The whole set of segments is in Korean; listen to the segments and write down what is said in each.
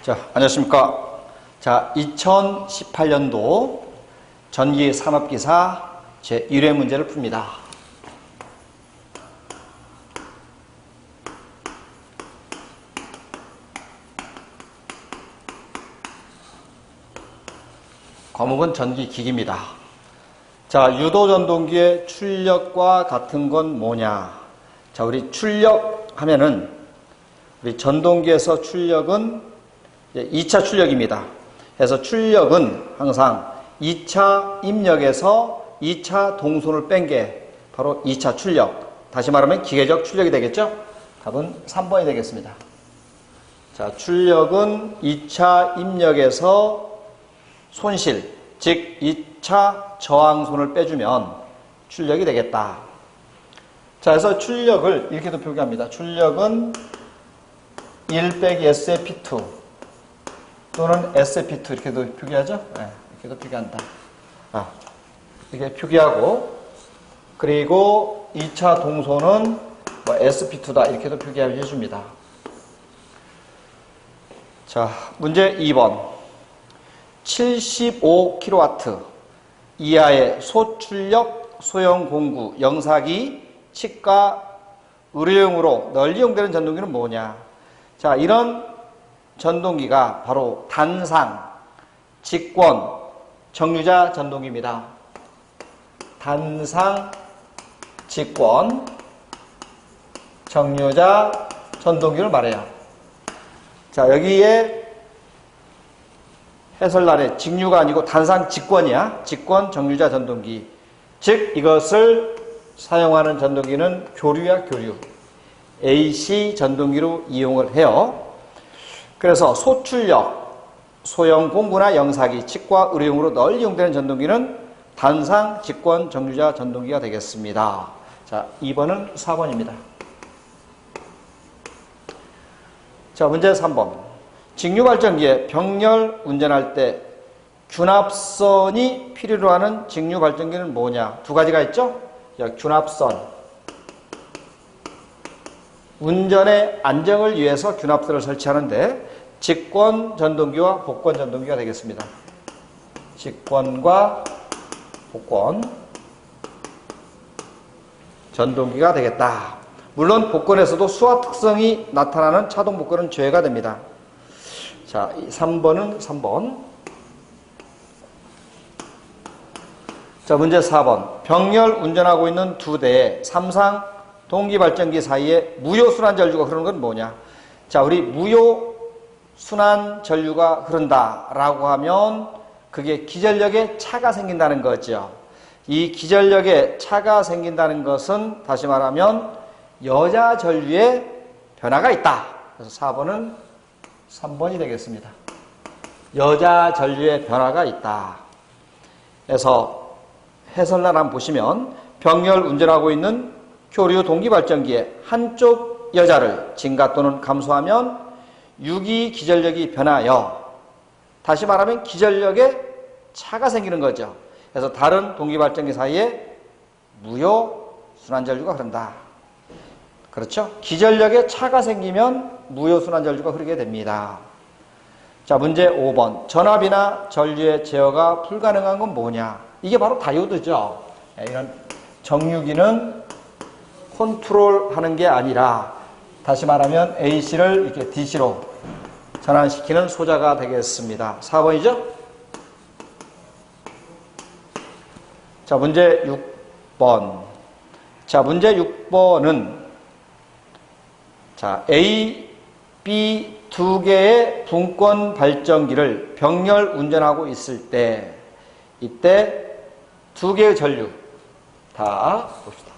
자, 안녕하십니까. 자, 2018년도 전기 산업기사 제1회 문제를 풉니다. 과목은 전기기기입니다. 자, 유도전동기의 출력과 같은 건 뭐냐? 자, 우리 출력 하면은 우리 전동기에서 출력은 2차 출력입니다. 그래서 출력은 항상 2차 입력에서 2차 동선을 뺀 게 바로 2차 출력. 다시 말하면 기계적 출력이 되겠죠? 답은 3번이 되겠습니다. 자, 출력은 2차 입력에서 손실, 즉 2차 저항선을 빼주면 출력이 되겠다. 자, 그래서 출력을 이렇게도 표기합니다. 출력은 1 빼기 SFP2 또는 SFP2 이렇게도 표기하죠? 네, 이렇게도 표기한다. 이렇게 표기하고, 그리고 2차 동선은 뭐 SP2다 이렇게도 표기해 줍니다. 자, 문제 2번. 75kW 이하의 소출력 소형 공구 영사기 치과 의료용으로 널리 이용되는 전동기는 뭐냐? 자, 이런 전동기가 바로 단상, 직권, 정류자 전동기입니다. 단상, 직권, 정류자 전동기를 말해요. 자, 여기에 해설란에 직류가 아니고 단상 직권이야. 직권 정류자 전동기. 즉 이것을 사용하는 전동기는 교류야 교류. AC 전동기로 이용을 해요. 그래서 소출력, 소형 공구나 영사기, 치과 의료용으로 널리 이용되는 전동기는 단상 직권 정류자 전동기가 되겠습니다. 자, 2번은 4번입니다. 자, 문제 3번. 직류발전기에 병렬 운전할 때 균합선이 필요로 하는 직류발전기는 뭐냐? 두 가지가 있죠? 자, 균합선. 운전의 안정을 위해서 균합선을 설치하는데 직권 전동기와 복권 전동기가 되겠습니다. 직권과 복권 전동기가 되겠다. 물론 복권에서도 수화 특성이 나타나는 차동 복권은 제외가 됩니다. 자, 3번은 3번. 자, 문제 4번. 병렬 운전하고 있는 두 대의 삼상 동기발전기 사이에 무효순환 전류가 흐르는 건 뭐냐? 자, 우리 무효순환 전류가 흐른다라고 하면 그게 기전력에 차가 생긴다는 거죠. 이 기전력에 차가 생긴다는 것은 다시 말하면 여자 전류에 변화가 있다. 그래서 4번은 3번이 되겠습니다. 여자 전류의 변화가 있다. 그래서 해설란 한번 보시면 병렬 운전하고 있는 교류 동기발전기에 한쪽 여자를 증가 또는 감소하면 유기 기전력이 변하여 다시 말하면 기전력에 차가 생기는 거죠. 그래서 다른 동기발전기 사이에 무효 순환전류가 흐른다. 그렇죠? 기전력에 차가 생기면 무효순환전류가 흐르게 됩니다. 자, 문제 5번. 전압이나 전류의 제어가 불가능한 건 뭐냐? 이게 바로 다이오드죠. 이런 정유기는 컨트롤하는 게 아니라 다시 말하면 AC를 이렇게 DC로 전환시키는 소자가 되겠습니다. 4번이죠? 자, 문제 6번. 자, 문제 6번은 자, A, B 두 개의 분권 발전기를 병렬 운전하고 있을 때 이때 두 개의 전류 다 봅시다.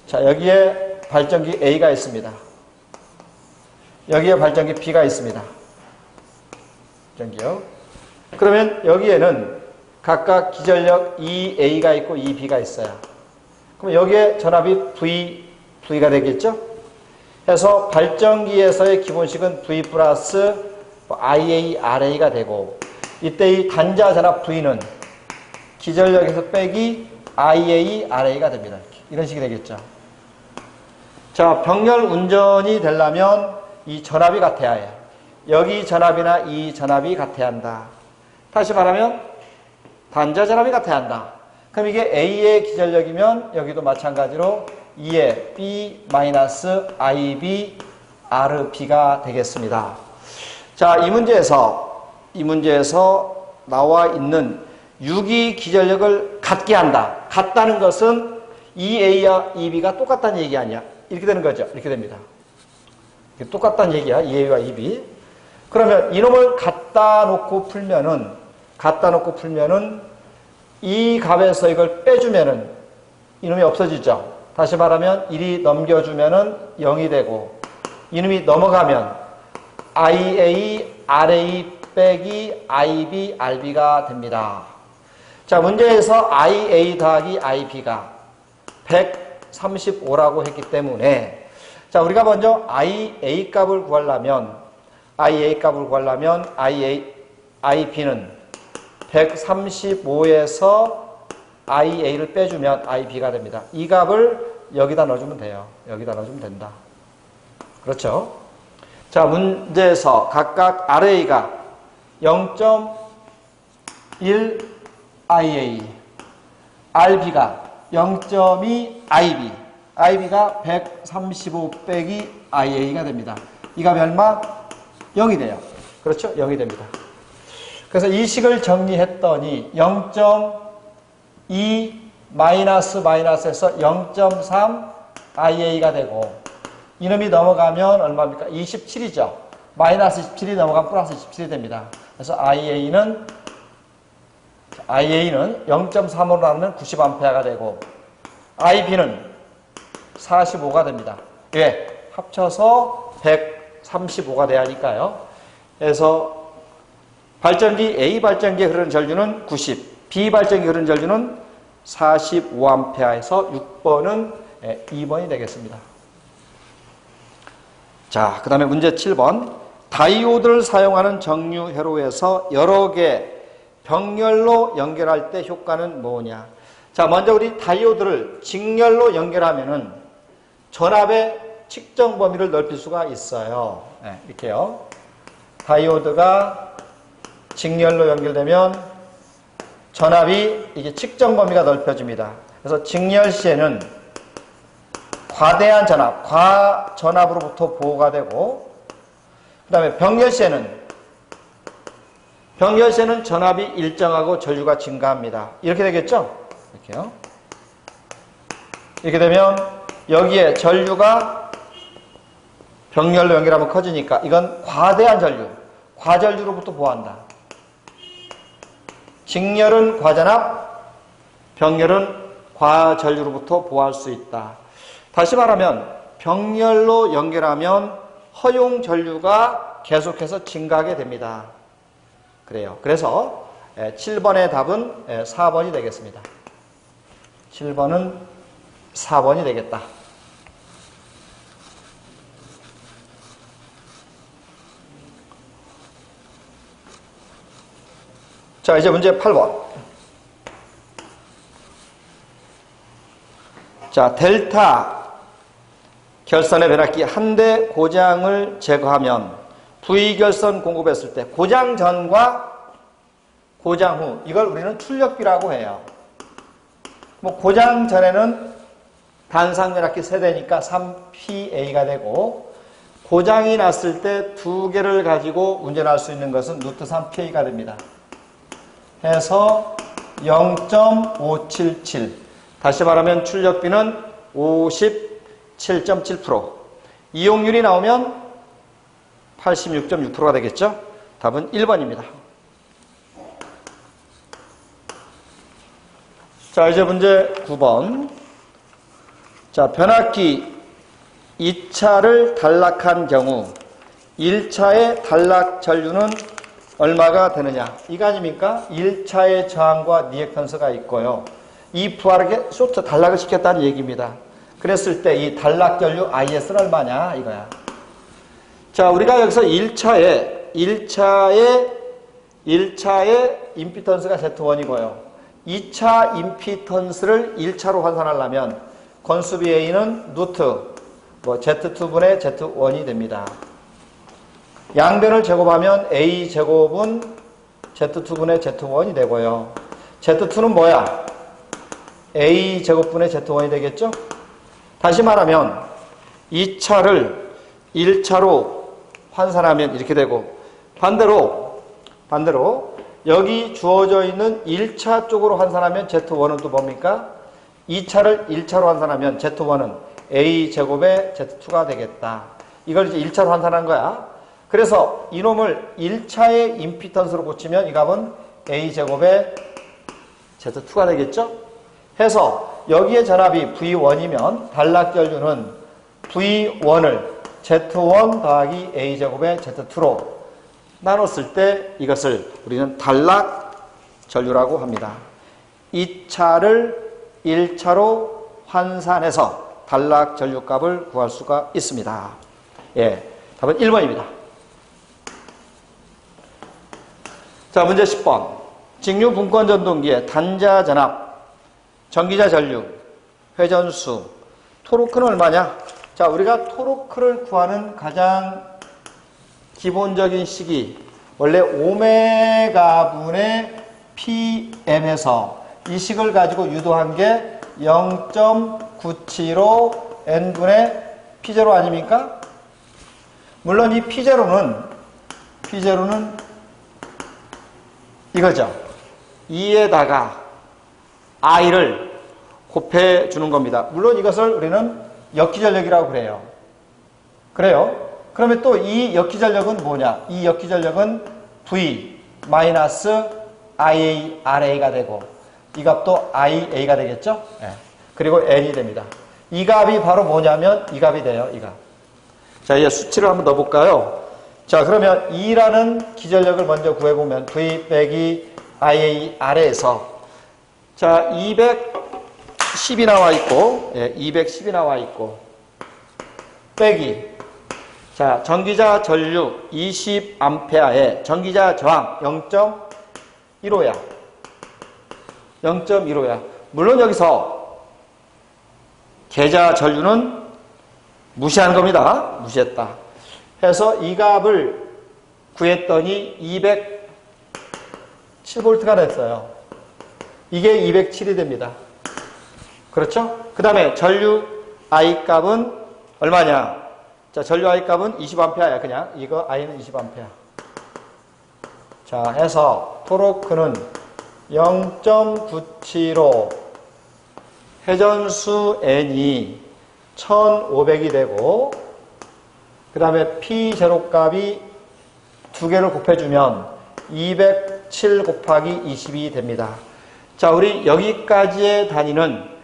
자, 여기에 발전기 A가 있습니다. 여기에 발전기 B가 있습니다. 발전기요. 그러면 여기에는 각각 기전력 EA가 있고 EB가 있어요. 그럼 여기에 전압이 V가 되겠죠? 그래서 발전기에서의 기본식은 V 플러스 IA, RA가 되고 이때 이 단자 전압 V는 기전력에서 빼기 IA, RA가 됩니다. 이런 식이 되겠죠. 자, 병렬 운전이 되려면 이 전압이 같아야 해요. 여기 전압이나 이 전압이 같아야 한다. 다시 말하면 단자 전압이 같아야 한다. 그럼 이게 A의 기전력이면 여기도 마찬가지로 2의 B-IB RB가 되겠습니다. 자, 이 문제에서 나와 있는 유기 기전력을 같게 한다. 같다는 것은 2A와 2B가 똑같다는 얘기 아니야. 이렇게 되는 거죠. 이렇게 됩니다. 똑같다는 얘기야. 2A와 2B. 그러면 이놈을 갖다 놓고 풀면은 이 값에서 이걸 빼주면은 이놈이 없어지죠. 다시 말하면 1이 넘겨주면은 0이 되고 이놈이 넘어가면 IA, RA 빼기 IB, RB가 됩니다. 자, 문제에서 IA 더하기 IB가 135라고 했기 때문에 자, 우리가 먼저 IA 값을 구하려면 IB는 135에서 IA를 빼주면 IB가 됩니다. 이 값을 여기다 넣어주면 돼요. 여기다 넣어주면 된다. 그렇죠? 자, 문제에서 각각 RA가 0.1 IA, RB가 0.2 IB, IB가 135 빼기 IA가 됩니다. 이 값이 얼마? 0이 돼요. 그렇죠? 0이 됩니다. 그래서 이 식을 정리했더니 0.2 마이너스에서 0.3 IA가 되고 이놈이 넘어가면 얼마입니까? 27이죠. 마이너스 27이 넘어가면 플러스 27이 됩니다. 그래서 IA는 0.3으로 나누면 90A가 되고 IB는 45가 됩니다. 왜? 합쳐서 135가 돼야 하니까요. 그래서 A 발전기에 흐르는 전류는 90, B 발전기에 흐르는 전류는 45A에서 6번은 2번이 되겠습니다. 자, 그 다음에 문제 7번. 다이오드를 사용하는 정류 회로에서 여러 개 병렬로 연결할 때 효과는 뭐냐? 자, 먼저 우리 다이오드를 직렬로 연결하면은 전압의 측정 범위를 넓힐 수가 있어요. 네, 이렇게요. 다이오드가 직렬로 연결되면 전압이 이게 측정 범위가 넓혀집니다. 그래서 직렬 시에는 과대한 전압, 과전압으로부터 보호가 되고, 그 다음에 병렬 시에는 전압이 일정하고 전류가 증가합니다. 이렇게 되겠죠? 이렇게요. 이렇게 되면 여기에 전류가 병렬로 연결하면 커지니까 이건 과대한 전류, 과전류로부터 보호한다. 직렬은 과전압, 병렬은 과전류로부터 보호할 수 있다. 다시 말하면 병렬로 연결하면 허용 전류가 계속해서 증가하게 됩니다. 그래요. 그래서 7번의 답은 4번이 되겠습니다. 7번은 4번이 되겠다. 자, 이제 문제 8번. 자, 델타 결선의 변압기 한 대 고장을 제거하면 V 결선 공급했을 때 고장 전과 고장 후, 이걸 우리는 출력비라고 해요. 뭐 고장 전에는 단상 변압기 세대니까 3PA가 되고, 고장이 났을 때 두 개를 가지고 운전할 수 있는 것은 루트 3PA가 됩니다. 해서 0.577. 다시 말하면 출력비는 57.7%. 이용률이 나오면 86.6%가 되겠죠? 답은 1번입니다. 자, 이제 문제 9번. 자, 변압기 2차를 단락한 경우 1차의 단락 전류는 얼마가 되느냐? 이거 아닙니까? 1차의 저항과 리액턴스가 있고요. 이 부하르게 쇼트 단락을 시켰다는 얘기입니다. 그랬을 때 이 단락 전류 IS는 얼마냐? 이거야. 자, 우리가 여기서 1차의 임피턴스가 Z1이고요. 2차 임피턴스를 1차로 환산하려면 건수비 A는 루트 Z2분의 Z1이 됩니다. 양변을 제곱하면 A제곱은 Z2분의 Z1이 되고요. Z2는 뭐야? A제곱분의 Z1이 되겠죠? 다시 말하면 2차를 1차로 환산하면 이렇게 되고, 반대로 여기 주어져 있는 1차 쪽으로 환산하면 Z1은 또 뭡니까? 2차를 1차로 환산하면 Z1은 A제곱의 Z2가 되겠다. 이걸 이제 1차로 환산한 거야. 그래서 이놈을 1차의 임피턴스로 고치면 이 값은 A제곱의 Z2가 되겠죠? 해서 여기에 전압이 V1이면 단락전류는 V1을 Z1 더하기 A제곱의 Z2로 나눴을 때 이것을 우리는 단락전류라고 합니다. 2차를 1차로 환산해서 단락전류값을 구할 수가 있습니다. 예, 답은 1번입니다. 자, 문제 10번. 직류 분권 전동기의 단자 전압, 전기자 전류, 회전수, 토르크는 얼마냐? 자, 우리가 토르크를 구하는 가장 기본적인 식이 원래 오메가분의 PM에서 이 식을 가지고 유도한 게 0.975 N분의 P0 아닙니까? 물론 이 P0는 이거죠. 2에다가 I를 곱해주는 겁니다. 물론 이것을 우리는 역기전력이라고 그래요. 그래요? 그러면 또 이 역기전력은 뭐냐? 이 역기전력은 V 마이너스 IARA가 되고, 이 값도 IA가 되겠죠? 네. 그리고 N이 됩니다. 이 값이 바로 뭐냐면 이 값이 돼요. 이 값. 자, 이제 수치를 한번 넣어볼까요? 자, 그러면 E라는 기전력을 먼저 구해보면 V 빼기 IAR에서 자, 210이 나와 있고, 예, 210이 나와 있고, 빼기 자, 전기자 전류 20A에 전기자 저항 0.15야. 0.15야. 물론 여기서 계자 전류는 무시한 겁니다. 무시했다. 해서 이 값을 구했더니 207V가 됐어요. 이게 207이 됩니다. 그렇죠? 그 다음에 전류 I 값은 얼마냐? 자, 전류 I 값은 20A야. 그냥 이거 I는 20A. 자, 해서 토르크는 0.975 회전수 N이 1500이 되고, 그 다음에 P0 값이 두 개를 곱해주면 207 곱하기 20이 됩니다. 자, 우리 여기까지의 단위는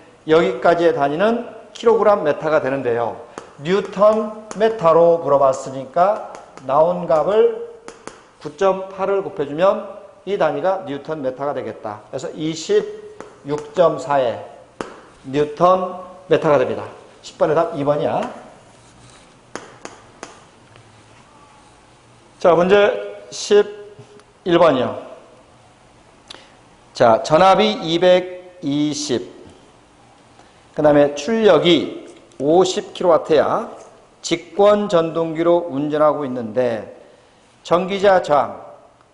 킬로그램 메타가 되는데요. 뉴턴 메타로 물어봤으니까 나온 값을 9.8을 곱해주면 이 단위가 뉴턴 메타가 되겠다. 그래서 26.4의 뉴턴 메타가 됩니다. 10번의 답 2번이야. 자, 문제 11번이요. 자, 전압이 220, 그 다음에 출력이 50kW야. 직권 전동기로 운전하고 있는데 전기자 저항,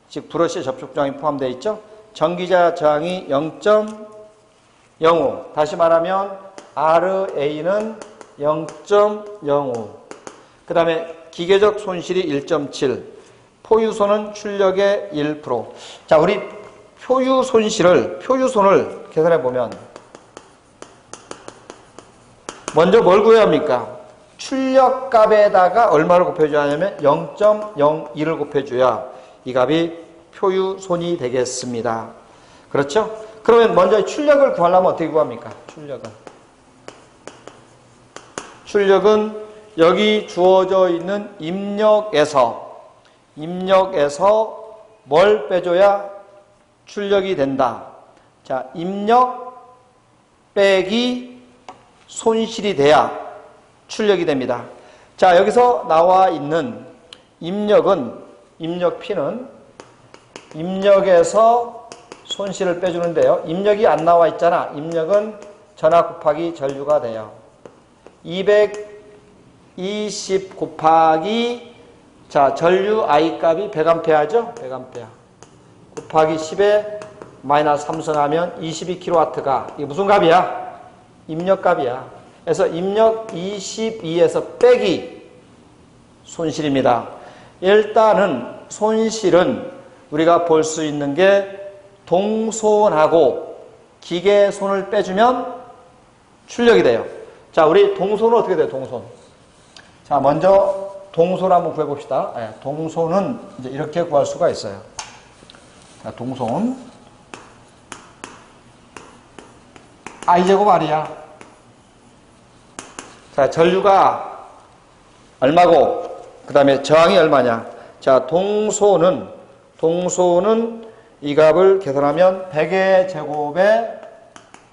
즉 브러쉬 접촉 저항이 포함되어 있죠. 전기자 저항이 0.05, 다시 말하면 RA는 0.05, 그 다음에 기계적 손실이 1.7, 포유손은 출력의 1%. 자, 우리 포유손을 계산해 보면 먼저 뭘 구해야 합니까? 출력값에다가 얼마를 곱해줘야 하냐면 0.01을 곱해줘야 이 값이 표유손이 되겠습니다. 그렇죠? 그러면 먼저 출력을 구하려면 어떻게 구합니까? 출력은 여기 주어져 있는 입력에서 뭘 빼줘야 출력이 된다. 자, 입력 빼기 손실이 돼야 출력이 됩니다. 자, 여기서 나와 있는 입력 P는 입력에서 손실을 빼주는데요. 입력이 안 나와 있잖아. 입력은 전압 곱하기 전류가 돼요. 220 곱하기 자, 전류 I 값이 100A죠? 100A. 곱하기 10에 마이너스 3승하면 22kW가 이게 무슨 값이야? 입력값이야. 그래서 입력 22에서 빼기 손실입니다. 일단은 손실은 우리가 볼 수 있는 게 동손하고 기계손을 빼주면 출력이 돼요. 자, 우리 동손은 어떻게 돼요? 동손. 자, 먼저 동손 한번 구해봅시다. 네, 동손은 이제 이렇게 구할 수가 있어요. 자, 동손. I제곱 R이야. 자, 전류가 얼마고, 그 다음에 저항이 얼마냐. 자, 동손은 이 값을 계산하면 100의 제곱에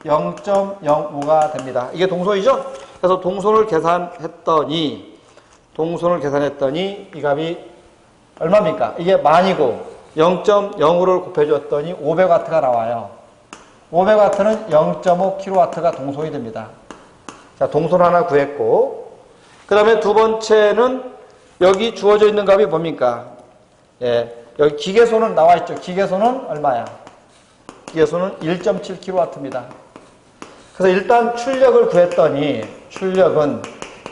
0.05가 됩니다. 이게 동손이죠? 그래서 동손을 계산했더니 이 값이 얼마입니까? 이게 만이고 0.05를 곱해줬더니 500W가 나와요. 500W는 0.5kW가 동손이 됩니다. 자, 동손 하나 구했고, 그 다음에 두 번째는 여기 주어져 있는 값이 뭡니까? 예, 여기 기계손은 나와 있죠. 기계손은 얼마야? 기계손은 1.7kW입니다. 그래서 일단 출력을 구했더니 출력은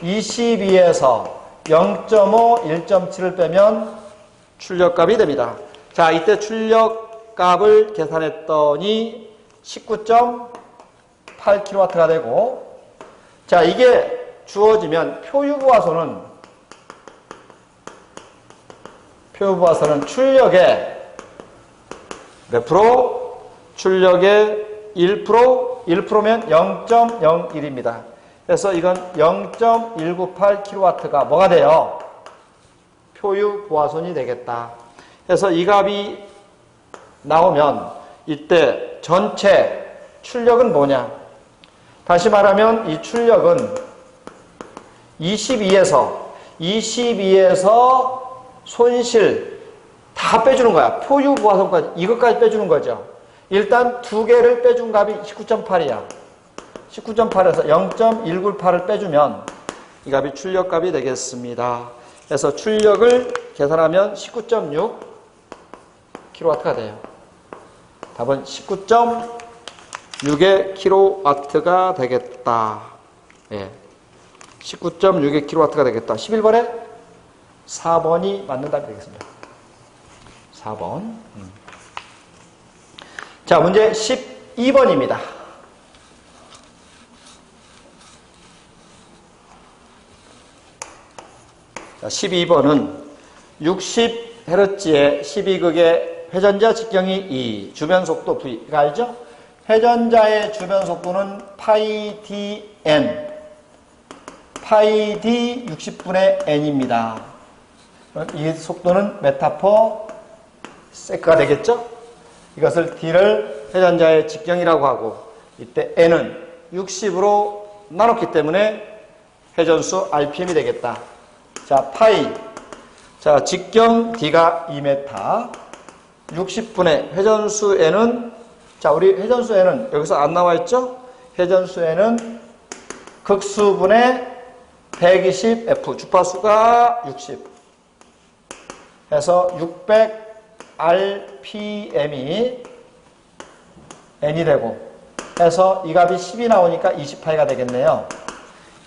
22에서 0.5, 1.7을 빼면 출력값이 됩니다. 자, 이때 출력값을 계산했더니 19.8kW가 되고, 자, 이게 주어지면 표유부하선은 출력의 몇 프로? 출력의 1%면 0.01입니다. 그래서 이건 0.198kW가 뭐가 돼요? 표유 부하손이 되겠다. 그래서 이 값이 나오면 이때 전체 출력은 뭐냐? 다시 말하면 이 출력은 22에서 손실 다 빼주는 거야. 표유 부하손까지 이것까지 빼주는 거죠. 일단 두 개를 빼준 값이 19.8이야. 19.8에서 0.198을 빼주면 이 값이 출력값이 되겠습니다. 그래서 출력을 계산하면 19.6kW가 돼요. 답은 19.6의 kW가 되겠다. 예. 19.6의 kW가 되겠다. 11번에 4번이 맞는 답이 되겠습니다. 4번. 자, 문제 12번입니다. 자, 12번은 60Hz의 12극의 회전자 직경이 2, 주변 속도 V. 이거 알죠? 회전자의 주변 속도는 파이 dn, 파이 d 60분의 n입니다. 이 속도는 메타/세컨드가 되겠죠? 이것을 d를 회전자의 직경이라고 하고, 이때 n은 60으로 나눴기 때문에 회전수 rpm이 되겠다. 자, 파이. 자, 직경 d가 2m, 60분의 회전수 n은, 자, 우리 회전수 n은 여기서 안 나와 있죠? 회전수 n은 극수분의 120f, 주파수가 60. 해서 600 rpm이 n이 되고, 해서 이 값이 10이 나오니까 20파이가 되겠네요.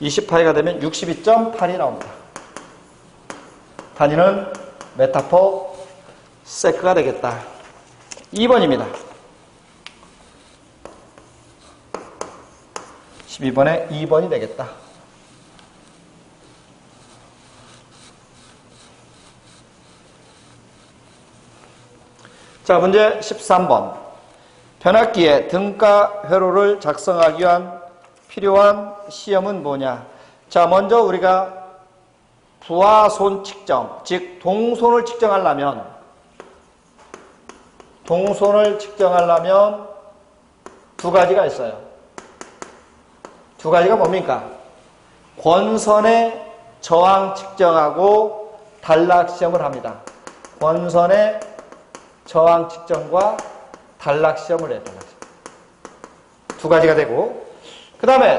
20파이가 되면 62.8이 나옵니다. 단위는 메타/세컨드가 되겠다. 2번입니다. 12번에 2번이 되겠다. 자, 문제 13번. 변압기에 등가 회로를 작성하기 위한 필요한 시험은 뭐냐? 자, 먼저 우리가 부하손 측정, 즉 동손을 측정하려면 두 가지가 있어요. 두 가지가 뭡니까? 권선의 저항 측정하고 단락 시험을 합니다. 권선의 저항 측정과 단락 시험을 해요. 두 가지가 되고, 그 다음에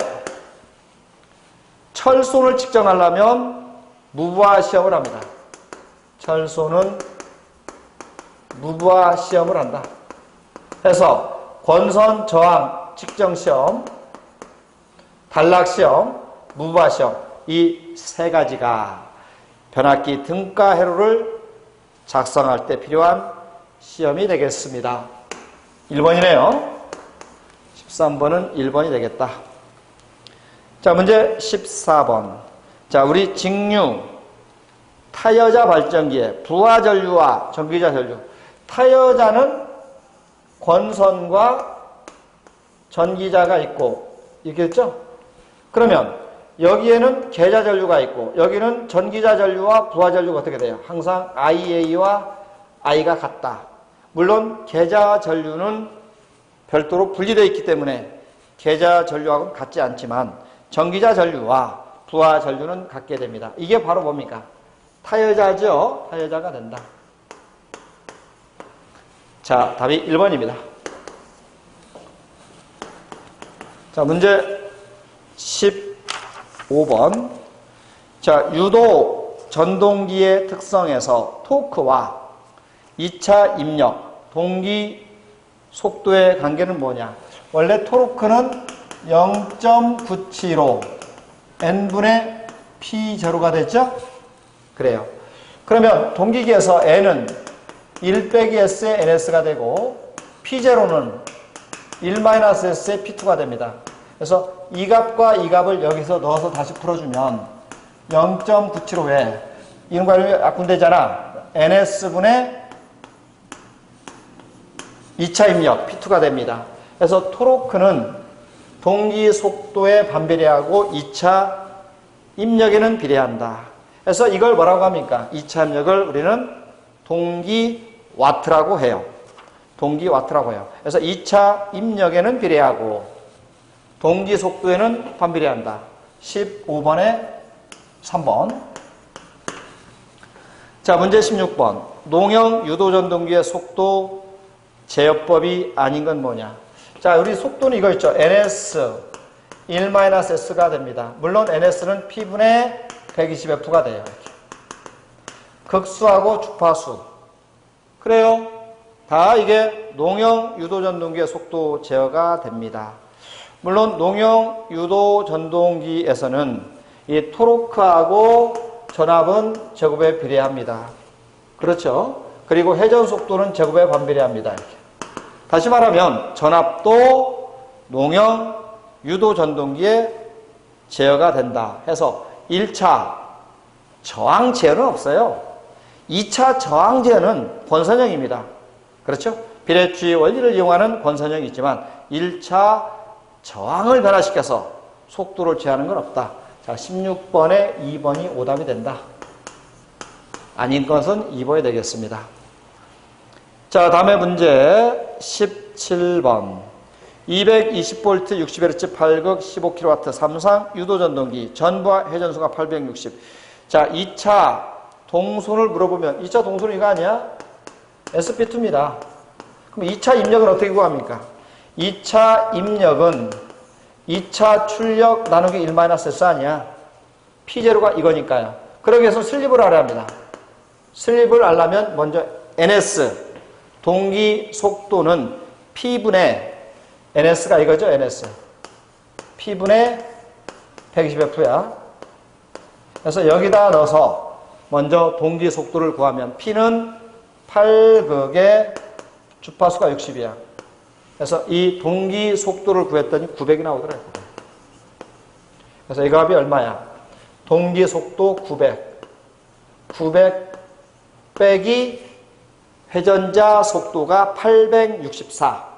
철손을 측정하려면 무부하 시험을 합니다. 철소는 무부하 시험을 한다. 해서 권선 저항 측정 시험, 단락 시험, 무부하 시험 이 세 가지가 변압기 등가 회로를 작성할 때 필요한 시험이 되겠습니다. 1번이네요. 13번은 1번이 되겠다. 자, 문제 14번. 자, 우리 직류 타여자 발전기의 부하 전류와 전기자 전류. 타여자는 권선과 전기자가 있고 이렇게 했죠? 그러면 여기에는 계자 전류가 있고 여기는 전기자 전류와 부하 전류가 어떻게 돼요? 항상 IA와 I가 같다. 물론 계자 전류는 별도로 분리되어 있기 때문에 계자 전류하고는 같지 않지만 전기자 전류와 부하 전류는 같게 됩니다. 이게 바로 뭡니까? 타여자죠? 타여자가 된다. 자, 답이 1번입니다. 자, 문제 15번. 자, 유도 전동기의 특성에서 토크와 2차 입력, 동기 속도의 관계는 뭐냐? 원래 토르크는 0.975 N분의 P0가 됐죠? 그래요. 그러면 동기기에서 N은 1 빼기 S의 NS가 되고 P0는 1-S의 P2가 됩니다. 그래서 이 값과 이 값을 여기서 넣어서 다시 풀어주면 0.975에 이런 거 약분되잖아. NS분의 2차 입력 P2가 됩니다. 그래서 토르크는 동기 속도에 반비례하고 2차 입력에는 비례한다. 그래서 이걸 뭐라고 합니까? 2차 입력을 우리는 동기 와트라고 해요. 동기 와트라고 해요. 그래서 2차 입력에는 비례하고 동기 속도에는 반비례한다. 15번에 3번. 자, 문제 16번. 농형 유도전동기의 속도 제어법이 아닌 건 뭐냐? 자, 우리 속도는 이거 있죠. NS 1-S가 됩니다. 물론 NS는 P분의 120F가 돼요. 이렇게. 극수하고 주파수. 그래요. 다 이게 농형 유도전동기의 속도 제어가 됩니다. 물론 농형 유도전동기에서는 이 토르크하고 전압은 제곱에 비례합니다. 그렇죠? 그리고 회전 속도는 제곱에 반비례합니다. 이렇게. 다시 말하면 전압도 농형 유도전동기에 제어가 된다 해서 1차 저항 제어는 없어요. 2차 저항 제어는 권선형입니다. 그렇죠? 비례주의 원리를 이용하는 권선형이 있지만 1차 저항을 변화시켜서 속도를 제어하는 건 없다. 자, 16번에 2번이 오답이 된다. 아닌 것은 2번이 되겠습니다. 자, 다음에 문제 17번. 220V 60Hz 8극 15kW 삼상 유도전동기 전부하 회전수가 860. 자, 2차 동선을 물어보면 2차 동선은 이거 아니야? SP2입니다. 그럼 2차 입력은 어떻게 구합니까? 2차 입력은 2차 출력 나누기 1-S 아니야? P0가 이거니까요. 그러기 위해서 슬립을 알아야 합니다. 슬립을 알려면 먼저 NS 동기 속도는 P분의 NS가 이거죠? NS P분의 120F야. 그래서 여기다 넣어서 먼저 동기 속도를 구하면 P는 8극의 주파수가 60이야. 그래서 이 동기 속도를 구했더니 900이 나오더라고요. 그래서 이 값이 얼마야? 동기 속도 900. 900 빼기 회전자 속도가 864.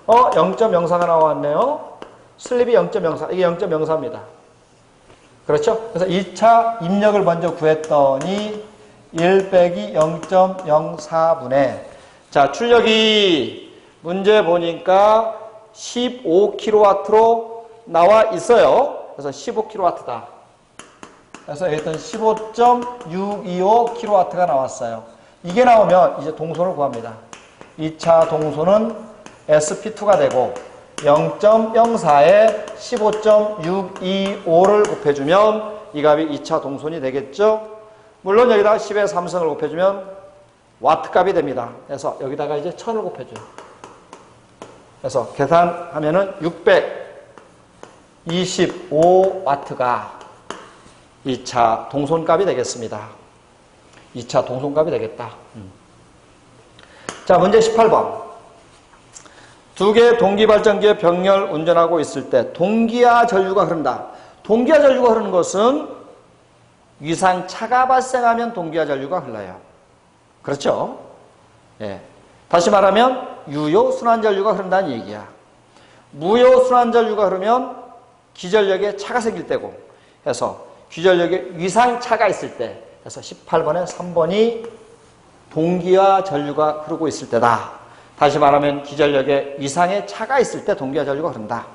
0.04가 나왔네요. 슬립이 0.04. 이게 0.04입니다. 그렇죠? 그래서 2차 입력을 먼저 구했더니 1 빼기 0.04분의 자, 출력이 문제 보니까 15kW로 나와 있어요. 그래서 15kW다. 그래서 일단 15.625kW가 나왔어요. 이게 나오면 이제 동선을 구합니다. 2차 동선은 SP2가 되고 0.04에 15.625를 곱해주면 이 값이 2차 동선이 되겠죠. 물론 여기다가 10의 3승을 곱해주면 와트 값이 됩니다. 그래서 여기다가 이제 1000을 곱해줘요. 그래서 계산하면은 625와트가 2차 동손값이 되겠습니다. 2차 동손값이 되겠다. 자, 문제 18번. 두 개의 동기발전기의 병렬 운전하고 있을 때 동기화 전류가 흐른다. 동기화 전류가 흐르는 것은 위상차가 발생하면 동기화 전류가 흘러요. 그렇죠? 예. 다시 말하면 유효 순환 전류가 흐른다는 얘기야. 무효 순환 전류가 흐르면 기전력에 차가 생길 때고 해서 기전력에 위상차가 있을 때 그래서 18번에 3번이 동기화 전류가 흐르고 있을 때다. 다시 말하면 기전력에 위상의 차가 있을 때 동기화 전류가 흐른다.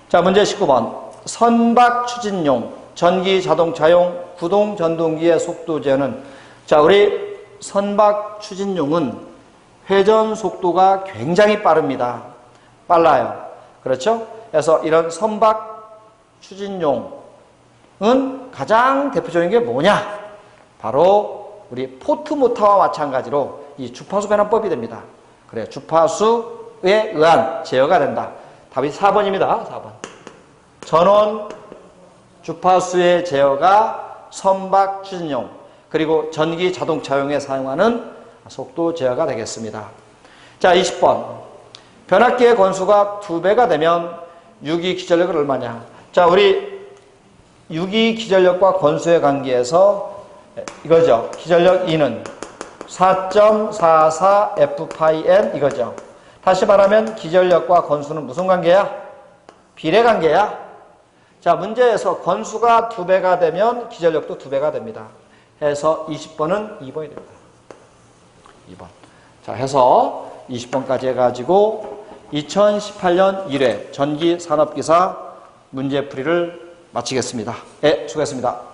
자, 문제 19번. 선박 추진용, 전기 자동차용, 구동 전동기의 속도 제어는 자, 우리 선박 추진용은 회전 속도가 굉장히 빠릅니다. 빨라요. 그렇죠? 그래서 이런 선박 추진용은 가장 대표적인 게 뭐냐? 바로 우리 포트 모터와 마찬가지로 이 주파수 변환법이 됩니다. 그래, 주파수에 의한 제어가 된다. 답이 4번입니다. 4번. 전원 주파수의 제어가 선박 추진용 그리고 전기 자동차용에 사용하는 속도 제어가 되겠습니다. 자, 20번. 변압기의 건수가 2배가 되면 유기 기전력은 얼마냐? 자, 우리 유기 기전력과 건수의 관계에서 이거죠. 기전력 E는 4.44 F파이 N 이거죠. 다시 말하면 기전력과 건수는 무슨 관계야? 비례 관계야. 자, 문제에서 건수가 2배가 되면 기전력도 2배가 됩니다. 해서 20번은 2번이 됩니다. 2번. 자, 해서 20번까지 해가지고 2018년 1회 전기산업기사 문제풀이를 마치겠습니다. 네, 수고했습니다.